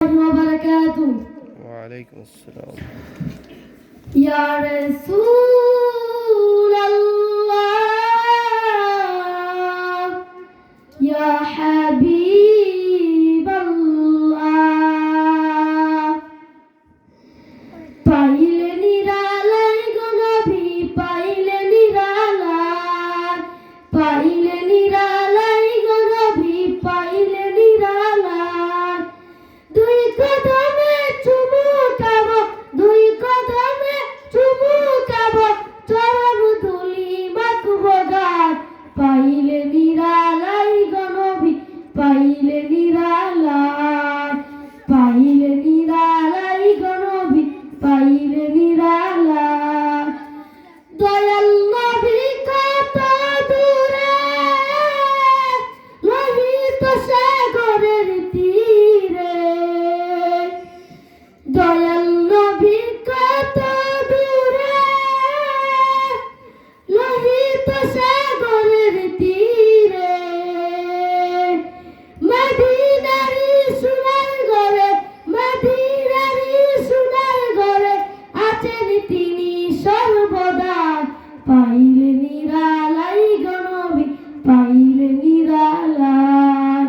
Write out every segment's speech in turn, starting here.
وبركاته. وعليكم السلام. يا رسول الله يا حبيب الله পাইলে নিরালাই গো নবী পাইলে নিরালাই পাইলে নিরালাই গো নবী পাইলে নিরালাই দুই কদমে চুমুকাবো দুই কদমে চুমুকাবো চরণ ধুলি মাখবো গান পাইলে নিরালাই গো নবী পাইলে নিরালাই পাইলে নিরালাই গো নবী পাইলে নিরালাই দয়াল নবী কত দূরে লোহিত সাগরের তীরে দয়াল নবী কত দূরে লোহিত সাগরের তীরে মদিনারি সোনার ঘরে মদিনারি সোনার ঘরে আছেন তিনি সর্বদা পাইলে নিরালাই গো নবী পাইলে নিরালাই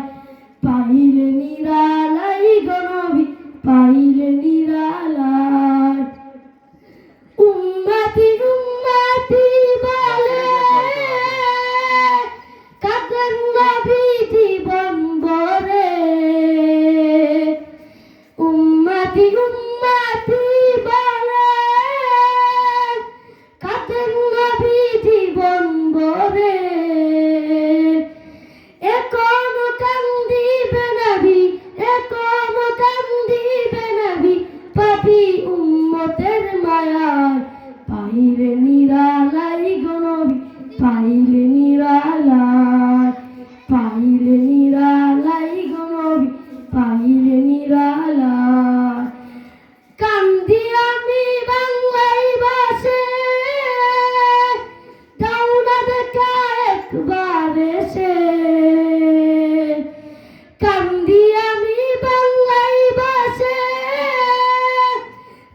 পাইলে নিরালাই গো নবী পাইলে নিরালাই উম্মতি উম্মতি বলে কাদের নবী জীবন ভরে উম্মতি উম্মতি বলে কাদের নবী জীবন ভরে এখন কান্দিবে নবী এখন কান্দিবে নবী পাপী উম্মতের মায়ায় পাইলে নিরালাই গো নবী পাইলে নিরালাই পাইলে নিরালাই গো নবী পাইলে নিরালাই কান্দি আমি বাংলায় বাসে দাও না দেখা একবার এসে কান্দি আমি বাংলায় বাসে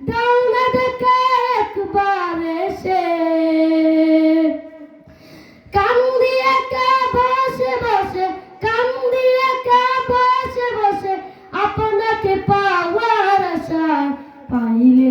দাও না দেখা একবার এসে কান্দি একা বসে বসে কান্দি একা বসে বসে আপনাকে পাওয়ার আশায় পাইলে